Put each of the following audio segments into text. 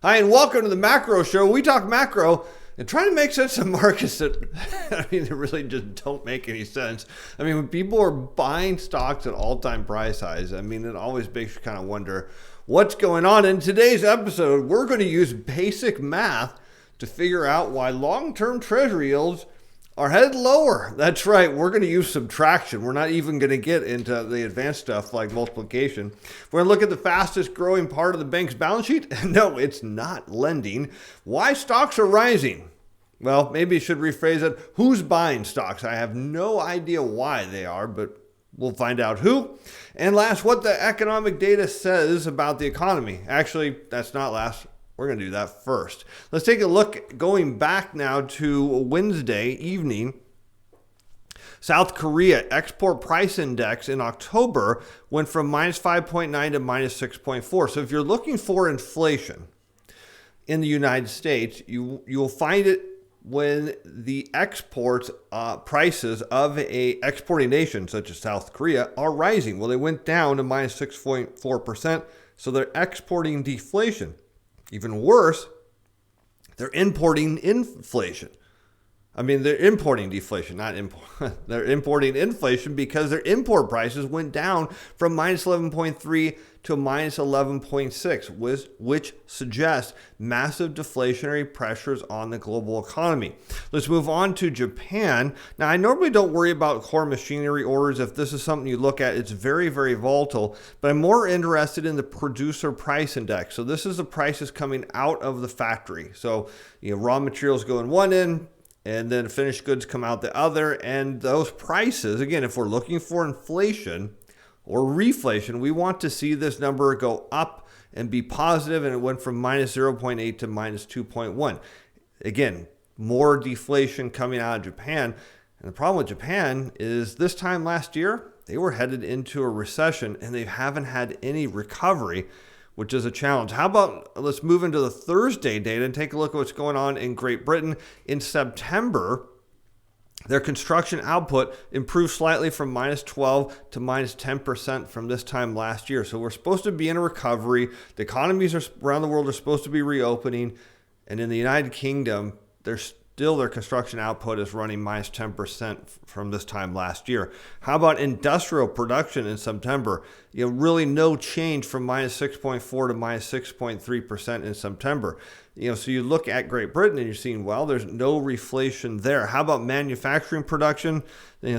Hi, and welcome to the Macro Show. We talk macro and try to make sense of markets that, they really just don't make any sense. When people are buying stocks at all-time price highs, it always makes you kind of wonder what's going on. In today's episode, we're going to use basic math to figure out why long-term Treasury yields are headed lower. That's right. We're going to use subtraction. We're not even going to get into the advanced stuff like multiplication. We're going to look at the fastest growing part of the bank's balance sheet. No, it's not lending. Why stocks are rising. Well, maybe I should rephrase it. Who's buying stocks? I have no idea why they are, but we'll find out who. And last, what the economic data says about the economy. Actually, that's not last. We're going to do that first. Let's take a look going back now to Wednesday evening. South Korea export price index in October went from minus 5.9 to minus 6.4. So if you're looking for inflation in the United States, you'll find it when the export prices of a exporting nation such as South Korea are rising. Well, they went down to minus 6.4%. So they're exporting deflation. Even worse, they're importing inflation. They're importing deflation, not import. They're importing inflation because their import prices went down from minus 11.3 to minus 11.6, which suggests massive deflationary pressures on the global economy. Let's move on to Japan. Now, I normally don't worry about core machinery orders. If this is something you look at, it's very, very volatile, but I'm more interested in the producer price index. So this is the prices coming out of the factory. So, raw materials go in one end, and then finished goods come out the other. And those prices, again, if we're looking for inflation or reflation, we want to see this number go up and be positive, and it went from minus 0.8 to minus 2.1. Again, more deflation coming out of Japan. And the problem with Japan is this time last year, they were headed into a recession, and they haven't had any recovery, which is a challenge. How about let's move into the Thursday data and take a look at what's going on in Great Britain. In September, their construction output improved slightly from minus 12 to minus 10% from this time last year. So we're supposed to be in a recovery. The economies around the world are supposed to be reopening. And in the United Kingdom, their construction output is running minus 10% from this time last year. How about industrial production in September? Really no change from minus 6.4 to minus 6.3% in September. So you look at Great Britain and you're seeing, well, there's no reflation there. How about manufacturing production?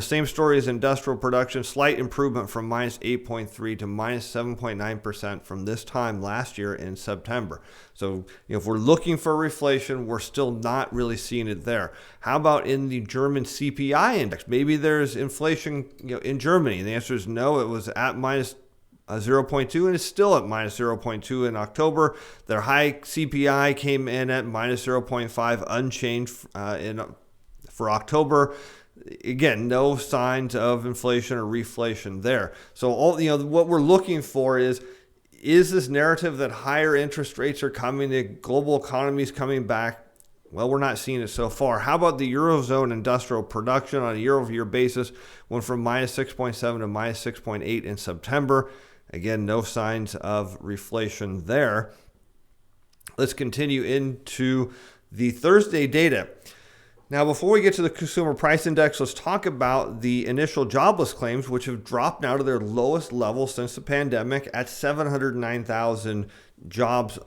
Same story as industrial production, slight improvement from minus 8.3 to minus 7.9% from this time last year in September. So if we're looking for reflation, we're still not really seeing it there. How about in the German CPI index? Maybe there's inflation in Germany. The answer is no. It was at minus 0.2 and it's still at minus 0.2 in October. Their high CPI came in at minus 0.5, unchanged for October. Again, no signs of inflation or reflation there. So what we're looking for is this narrative that higher interest rates are coming, the global economy is coming back? Well, we're not seeing it so far. How about the Eurozone industrial production on a year-over-year basis went from minus 6.7 to minus 6.8 in September. Again, no signs of reflation there. Let's continue into the Thursday data. Now, before we get to the consumer price index, let's talk about the initial jobless claims, which have dropped now to their lowest level since the pandemic at 709,000 jobs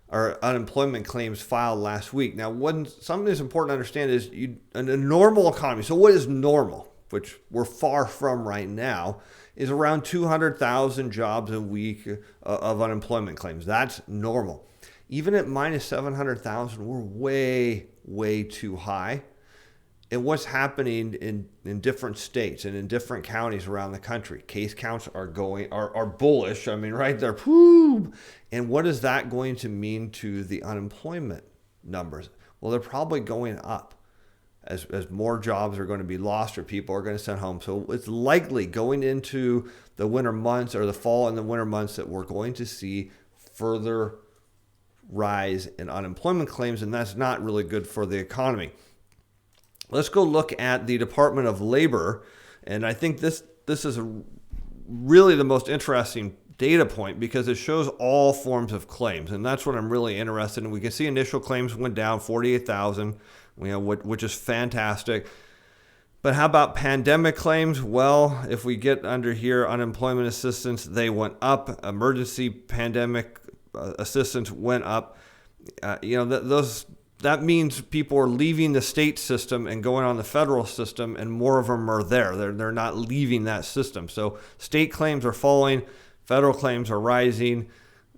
or unemployment claims filed last week. Now, something that's important to understand is in a normal economy. So what is normal, which we're far from right now, is around 200,000 jobs a week of unemployment claims. That's normal. Even at minus 700,000, we're way, way too high. And what's happening in different states and in different counties around the country? Case counts are bullish. Right there. Whoo! And what is that going to mean to the unemployment numbers? Well, they're probably going up as more jobs are going to be lost or people are going to send home. So it's likely going into the winter months or the fall and the winter months that we're going to see further rise in unemployment claims, and that's not really good for the economy. Let's go look at the Department of Labor, and I think this is really the most interesting data point because it shows all forms of claims, and that's what I'm really interested in. We can see initial claims went down 48,000, which is fantastic. But how about pandemic claims? Well, if we get under here, unemployment assistance, they went up. Emergency pandemic assistance went up. That means people are leaving the state system and going on the federal system, and more of them are there. They're not leaving that system. So state claims are falling, federal claims are rising,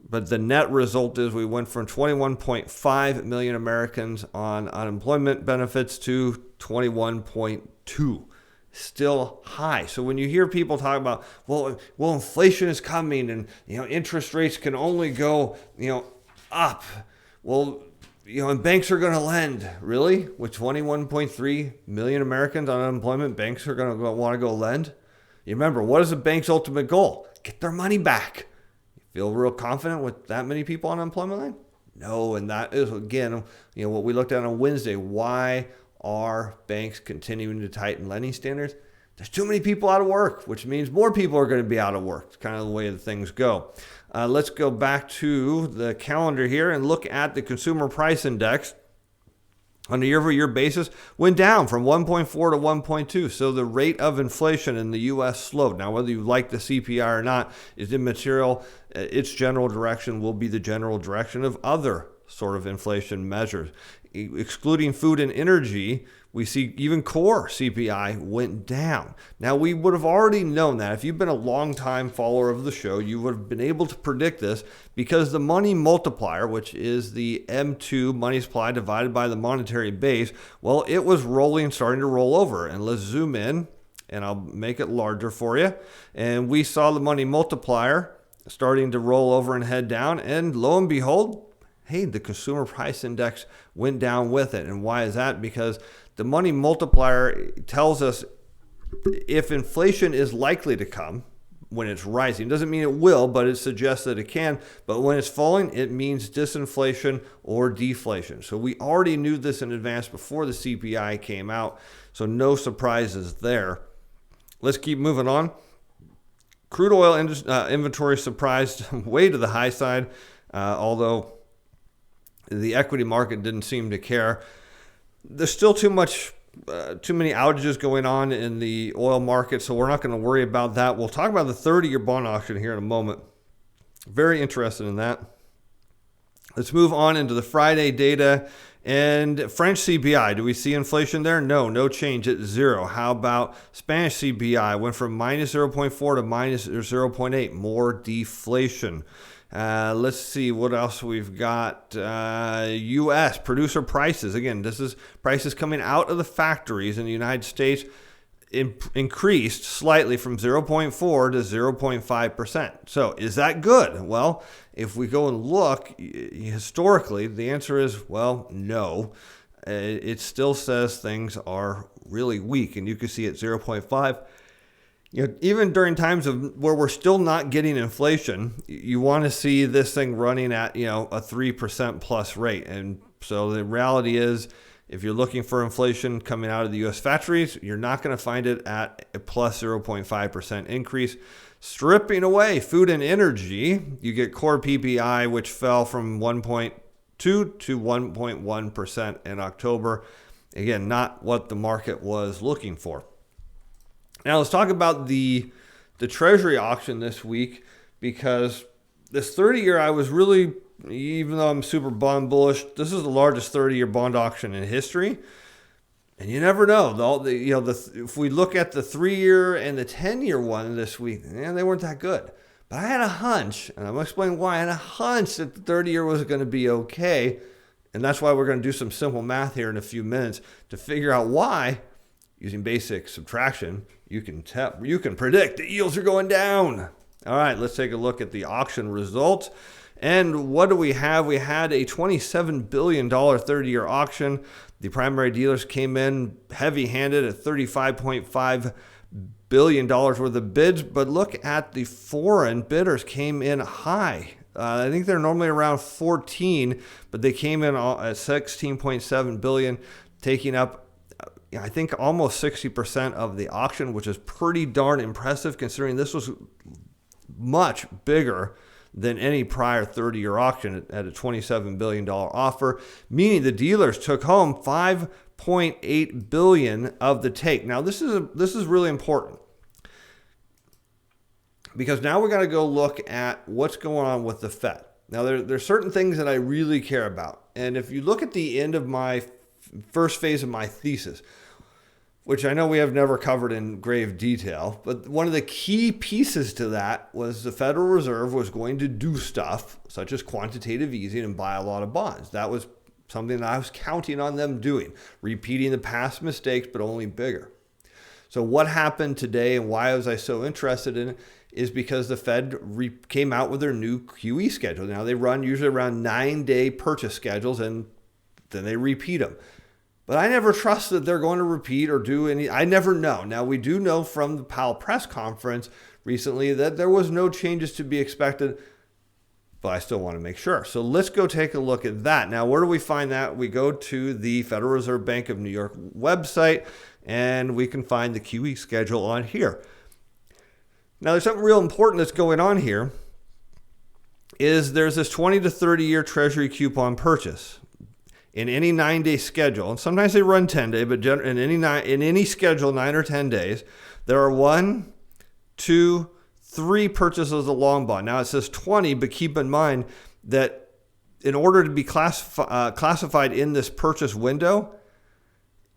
but the net result is we went from 21.5 million Americans on unemployment benefits to 21.2. Still high. So when you hear people talk about, well, inflation is coming and interest rates can only go up. Well, and banks are going to lend. Really? With 21.3 million Americans on unemployment, banks are going to want to go lend? You remember, what is a bank's ultimate goal? Get their money back. You feel real confident with that many people on unemployment line? No, and that is, again, what we looked at on Wednesday. Why are banks continuing to tighten lending standards? There's too many people out of work, which means more people are going to be out of work. It's kind of the way that things go. Let's go back to the calendar here and look at the consumer price index on a year-over-year basis. Went down from 1.4 to 1.2. So the rate of inflation in the U.S. slowed. Now, whether you like the CPI or not is immaterial. Its general direction will be the general direction of other sort of inflation measures. Excluding food and energy, we see even core CPI went down. Now, we would have already known that. If you've been a long-time follower of the show, you would have been able to predict this because the money multiplier, which is the M2 money supply divided by the monetary base, well, it was starting to roll over. And let's zoom in, and I'll make it larger for you. And we saw the money multiplier starting to roll over and head down. And lo and behold, hey, the consumer price index went down with it. And why is that? Because the money multiplier tells us if inflation is likely to come when it's rising. It doesn't mean it will, but it suggests that it can. But when it's falling, it means disinflation or deflation. So we already knew this in advance before the CPI came out. So no surprises there. Let's keep moving on. Crude oil inventory surprised way to the high side, although the equity market didn't seem to care. There's still too many outages going on in the oil market, so we're not going to worry about that. We'll talk about the 30-year bond auction here in a moment. Very interested in that. Let's move on into the Friday data. And French CPI, do we see inflation there? No change at 0. How about Spanish CPI? Went from minus 0.4 to minus 0.8, more deflation. Let's see what else we've got. U.S. producer prices. Again, this is prices coming out of the factories in the United States. Increased slightly from 0.4 to 0.5%. So is that good? Well, if we go and look historically, the answer is, well, no. It still says things are really weak, and you can see at 0.5. Even during times of where we're still not getting inflation, you want to see this thing running at a 3% plus rate. And so the reality is, if you're looking for inflation coming out of the U.S. factories, you're not going to find it at a plus 0.5% increase. Stripping away food and energy, you get core PPI, which fell from 1.2 to 1.1% in October. Again, not what the market was looking for. Now let's talk about the Treasury auction this week, because this 30-year, I was really, even though I'm super bond bullish, this is the largest 30-year bond auction in history. And you never know. If we look at the 3-year and the 10-year one this week, they weren't that good. But I had a hunch, and I'm going to explain why. I had a hunch that the 30-year was going to be okay. And that's why we're going to do some simple math here in a few minutes to figure out why, using basic subtraction, you can predict the yields are going down. All right, let's take a look at the auction results. And what do we have? We had a $27 billion 30-year auction. The primary dealers came in heavy-handed at $35.5 billion worth of bids. But look at the foreign bidders came in high. I think they're normally around 14, but they came in at $16.7 billion, taking up, I think, almost 60% of the auction, which is pretty darn impressive considering this was much bigger than any prior 30-year auction at a $27 billion offer, meaning the dealers took home $5.8 billion of the take. Now, this is really important, because now we got to go look at what's going on with the Fed. Now, there's certain things that I really care about. And if you look at the end of my first phase of my thesis, which I know we have never covered in grave detail, but one of the key pieces to that was the Federal Reserve was going to do stuff such as quantitative easing and buy a lot of bonds. That was something that I was counting on them doing, repeating the past mistakes, but only bigger. So what happened today and why was I so interested in it is because the Fed came out with their new QE schedule. Now, they run usually around 9-day purchase schedules, and then they repeat them. But I never trust that they're going to repeat or do any. I never know. Now, we do know from the Powell press conference recently that there was no changes to be expected, but I still want to make sure. So let's go take a look at that. Now, where do we find that? We go to the Federal Reserve Bank of New York website, and we can find the QE schedule on here. Now, there's something real important that's going on here, is there's this 20 to 30-year Treasury coupon purchase in any 9-day schedule, and sometimes they run 10-day, but in any schedule, 9 or 10 days, there are 1, 2, 3 purchases of the long bond. Now, it says 20, but keep in mind that in order to be classified in this purchase window,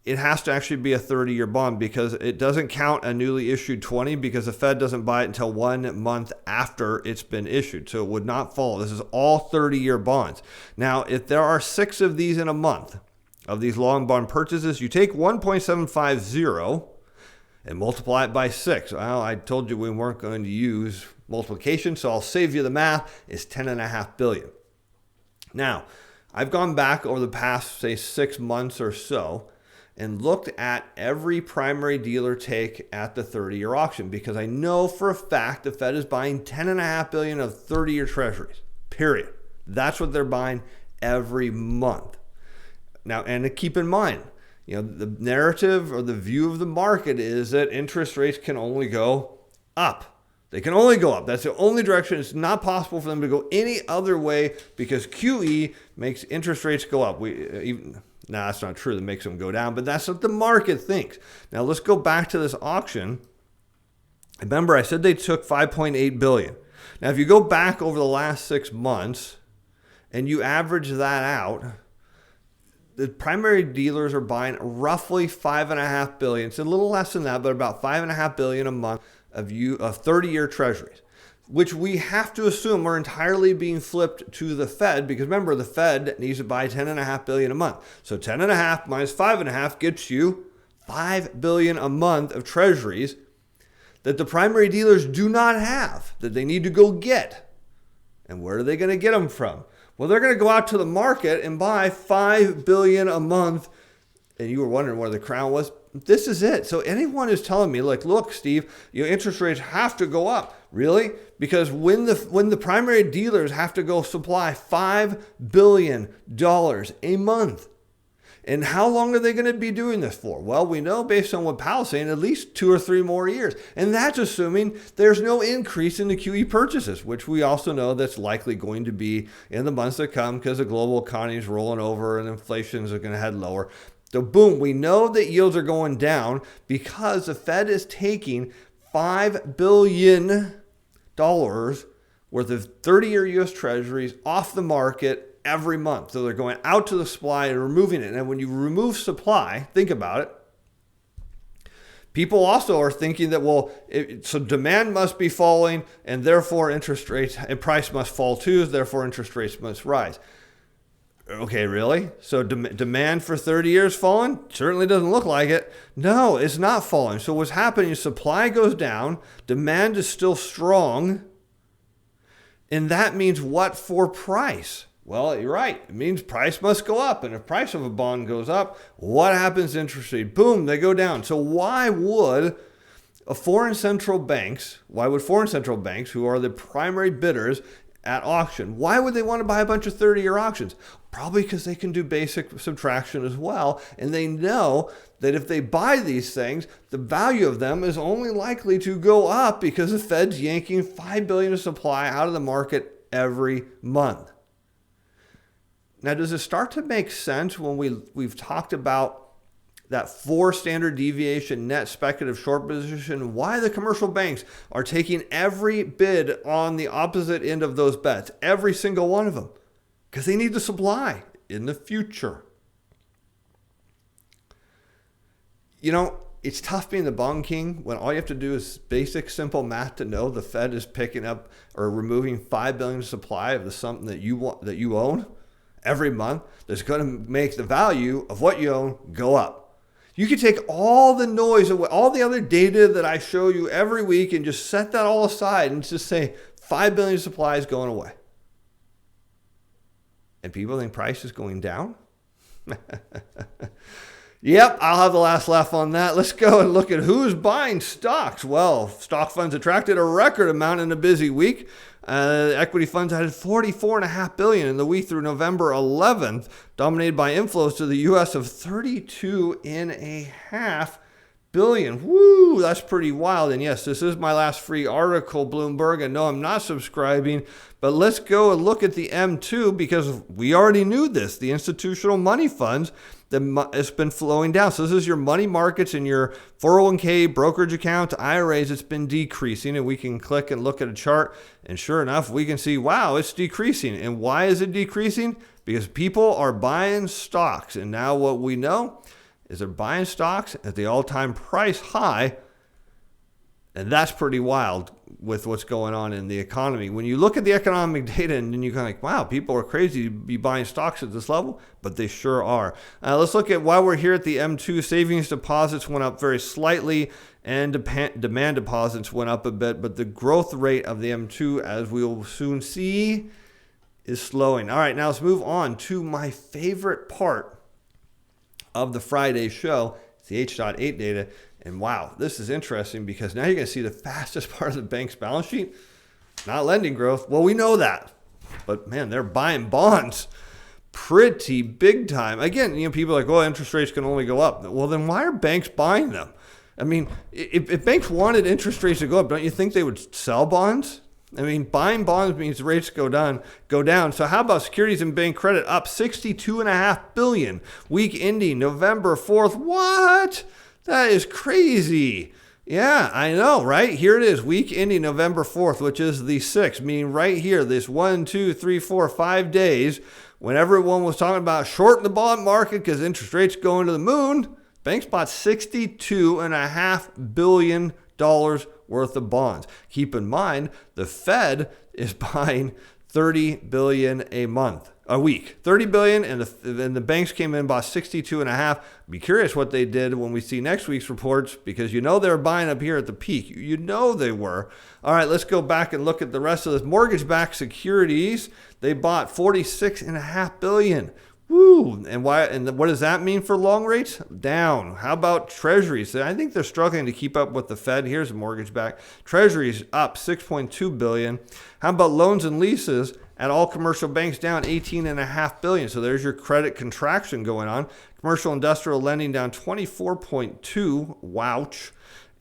it has to actually be a 30-year bond, because it doesn't count a newly issued 20 because the Fed doesn't buy it until 1 month after it's been issued. So it would not follow. This is all 30-year bonds. Now, if there are 6 of these in a month, of these long bond purchases, you take 1.750 and multiply it by 6. Well, I told you we weren't going to use multiplication, so I'll save you the math. It's $10.5 billion. Now, I've gone back over the past, say, 6 months or so and looked at every primary dealer take at the 30-year auction, because I know for a fact the Fed is buying $10.5 billion of 30-year treasuries, period. That's what they're buying every month. Now, and to keep in mind, the narrative or the view of the market is that interest rates can only go up. They can only go up. That's the only direction. It's not possible for them to go any other way, because QE makes interest rates go up. No, that's not true. That makes them go down, but that's what the market thinks. Now, let's go back to this auction. Remember, I said they took $5.8 billion. Now, if you go back over the last 6 months and you average that out, the primary dealers are buying roughly $5.5 billion. It's a little less than that, but about $5.5 billion a month of 30-year treasuries, which we have to assume are entirely being flipped to the Fed, because remember, the Fed needs to buy $10.5 billion a month. So 10.5 minus 5.5 gets you $5 billion a month of treasuries that the primary dealers do not have, that they need to go get. And where are they going to get them from? Well, they're going to go out to the market and buy $5 billion a month. And you were wondering where the crown was. This is it. So anyone who's telling me, like, look, Steve, your interest rates have to go up. Really? Because when the primary dealers have to go supply $5 billion a month, and how long are they going to be doing this for? Well, we know based on what Powell's saying, at least 2 or 3 more years. And that's assuming there's no increase in the QE purchases, which we also know that's likely going to be in the months to come, because the global economy is rolling over and inflations are going to head lower. So boom, we know that yields are going down because the Fed is taking $5 billion worth of 30-year U.S. treasuries off the market every month. So they're going out to the supply and removing it. And when you remove supply, think about it. People also are thinking that, so demand must be falling, and therefore interest rates and price must fall too, therefore interest rates must rise. Okay, really? So demand for 30 years falling? Certainly doesn't look like it. No, it's not falling. So what's happening is supply goes down, demand is still strong, and that means what for price? Well, you're right. It means price must go up. And if price of a bond goes up, what happens to interest rate? Boom, they go down. So why would foreign central banks, who are the primary bidders at auction. Why would they want to buy a bunch of 30-year auctions? Probably because they can do basic subtraction as well. And they know that if they buy these things, the value of them is only likely to go up because the Fed's yanking $5 billion of supply out of the market every month. Now, does it start to make sense when we've talked about that 4 standard deviation net speculative short position, why the commercial banks are taking every bid on the opposite end of those bets, every single one of them, because they need the supply in the future. You know, it's tough being the bond king when all you have to do is basic, simple math to know the Fed is picking up or removing $5 billion supply of something that you own every month. That's going to make the value of what you own go up. You can take all the noise away, all the other data that I show you every week, and just set that all aside and just say $5 billion supply is going away. And people think price is going down? Yep, I'll have the last laugh on that. Let's go and look at who's buying stocks. Well, stock funds attracted a record amount in a busy week. Equity funds added $44.5 billion in the week through November 11th, dominated by inflows to the U.S. of $32.5 billion. Woo, that's pretty wild. And yes, this is my last free article, Bloomberg. And no, I'm not subscribing. But let's go and look at the M2 because we already knew this. The institutional money funds, it's been flowing down. So this is your money markets and your 401k, brokerage account, IRAs. It's been decreasing, and we can click and look at a chart. And sure enough, we can see, wow, it's decreasing. And why is it decreasing? Because people are buying stocks. And now what we know is they're buying stocks at the all-time price high. And that's pretty wild with what's going on in the economy. When you look at the economic data and then you're kind of like, wow, people are crazy to be buying stocks at this level, but they sure are. Let's look at why we're here at the M2. Savings deposits went up very slightly and demand deposits went up a bit, but the growth rate of the M2, as we will soon see, is slowing. All right, now let's move on to my favorite part of the Friday show, the H.8 data. And wow, this is interesting because now you're going to see the fastest part of the bank's balance sheet, not lending growth. Well, we know that, but man, they're buying bonds pretty big time. Again, people are like, well, interest rates can only go up. Well, then why are banks buying them? I mean, if banks wanted interest rates to go up, don't you think they would sell bonds? I mean, buying bonds means rates go down. So how about securities and bank credit up $62.5 billion, week ending November 4th? What? That is crazy. Yeah, I know, right? Here it is, week ending November 4th, which is the 6th, meaning right here, this 1, 2, 3, 4, 5 days, when everyone was talking about shorting the bond market because interest rates going to the moon, banks bought $62.5 billion worth of bonds. Keep in mind, the Fed is buying $30 billion a week, 30 billion, and the banks came in and bought 62.5. Be curious what they did when we see next week's reports, because they're buying up here at the peak. They were. All right, let's go back and look at the rest of this. Mortgage-backed securities, they bought 46.5 billion. Woo! And why? And what does that mean for long rates? Down. How about treasuries? I think they're struggling to keep up with the Fed. Here's a mortgage-backed. Treasuries up 6.2 billion. How about loans and leases? At all commercial banks down 18.5 billion. So there's your credit contraction going on. Commercial industrial lending down 24.2. Wouch.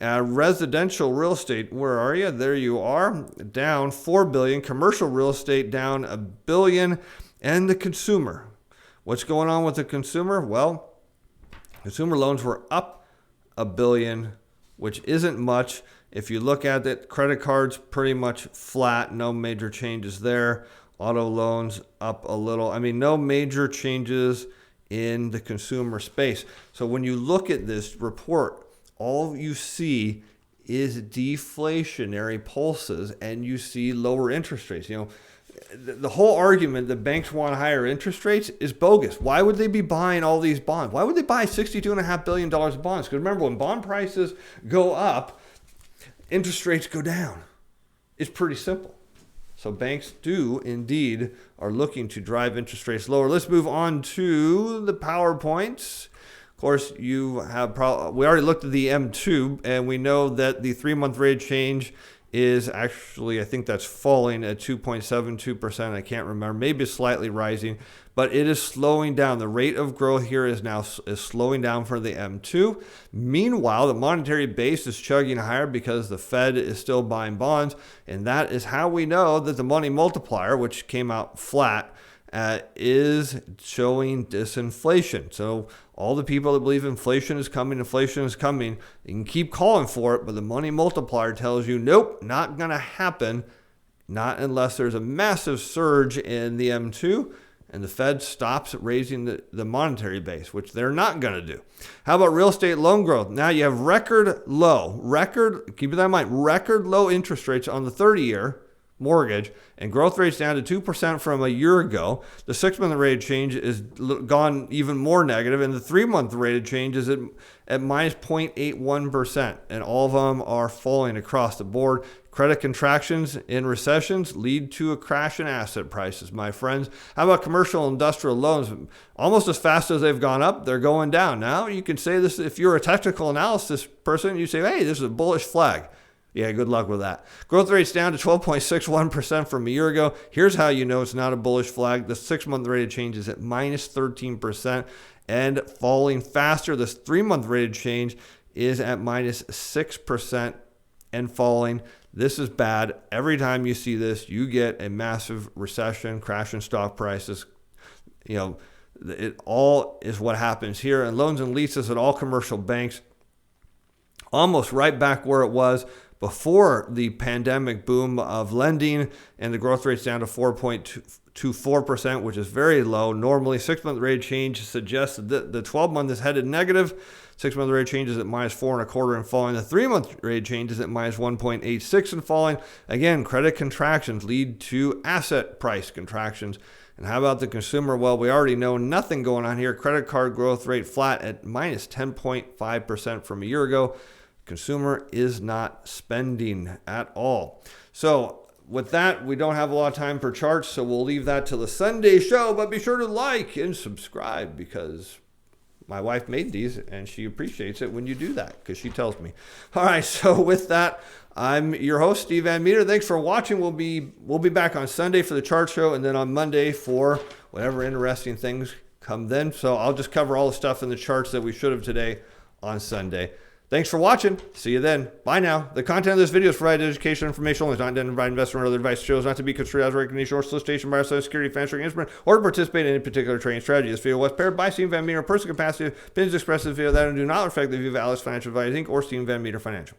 Residential real estate, where are you? There you are. Down 4 billion. Commercial real estate down $1 billion. And the consumer. What's going on with the consumer? Well, consumer loans were up $1 billion, which isn't much. If you look at it, credit cards pretty much flat. No major changes there. Auto loans up a little. I mean, no major changes in the consumer space. So when you look at this report, all you see is deflationary pulses, and you see lower interest rates. The whole argument that banks want higher interest rates is bogus. Why would they be buying all these bonds? Why would they buy $62.5 billion of bonds? Because remember, when bond prices go up, interest rates go down. It's pretty simple. So banks do indeed are looking to drive interest rates lower. Let's move on to the PowerPoints. Of course, we already looked at the M2, and we know that the 3-month rate change is actually, I think that's falling at 2.72%. I can't remember. Maybe it's slightly rising, but it is slowing down. The rate of growth here is slowing down for the M2. Meanwhile, the monetary base is chugging higher because the Fed is still buying bonds, and that is how we know that the money multiplier, which came out flat, is showing disinflation. So all the people that believe inflation is coming, you can keep calling for it, but the money multiplier tells you, nope, not going to happen, not unless there's a massive surge in the M2 and the Fed stops raising the monetary base, which they're not going to do. How about real estate loan growth? Now you have keep that in mind, record low interest rates on the 30-year mortgage, and growth rates down to 2% from a year ago. The 6-month rate of change is gone even more negative, and the 3-month rate of change is at minus 0.81%, and all of them are falling across the board. Credit contractions in recessions lead to a crash in asset prices, my friends. How about commercial and industrial loans? Almost as fast as they've gone up, they're going down. Now you can say this, if you're a technical analysis person, you say, hey, this is a bullish flag. Yeah, good luck with that. Growth rate's down to 12.61% from a year ago. Here's how you know it's not a bullish flag. The 6-month rate of change is at minus 13% and falling faster. The 3-month rate of change is at minus 6% and falling. This is bad. Every time you see this, you get a massive recession, crash in stock prices. It all is what happens here. And loans and leases at all commercial banks, almost right back where it was before the pandemic boom of lending, and the growth rate's down to 4.24%, which is very low. Normally, 6-month rate of change suggests that the 12-month is headed negative. 6-month rate of change is at minus 4.25 and falling. The 3-month rate of change is at minus 1.86 and falling. Again, credit contractions lead to asset price contractions. And how about the consumer? Well, we already know nothing going on here. Credit card growth rate flat at minus 10.5% from a year ago. Consumer is not spending at all. So with that, we don't have a lot of time for charts, so we'll leave that to the Sunday show. But be sure to like and subscribe, because my wife made these and she appreciates it when you do that, because she tells me. All right, so with that, I'm your host, Steve Van Metre. Thanks for watching. We'll be back on Sunday for the chart show, and then on Monday for whatever interesting things come then. So I'll just cover all the stuff in the charts that we should have today on Sunday. Thanks for watching. See you then. Bye now. The content of this video is provided educational information only. It's not intended to provide investment or other advice. It shows not to be construed as recognition or solicitation by a security financial instrument or to participate in any particular trading strategy. This video was prepared by Steven Van Metre, personal capacity. Opinions expressed in this video that do not reflect the view of Alice Financial Advisors Inc. or Steven Van Metre Financial.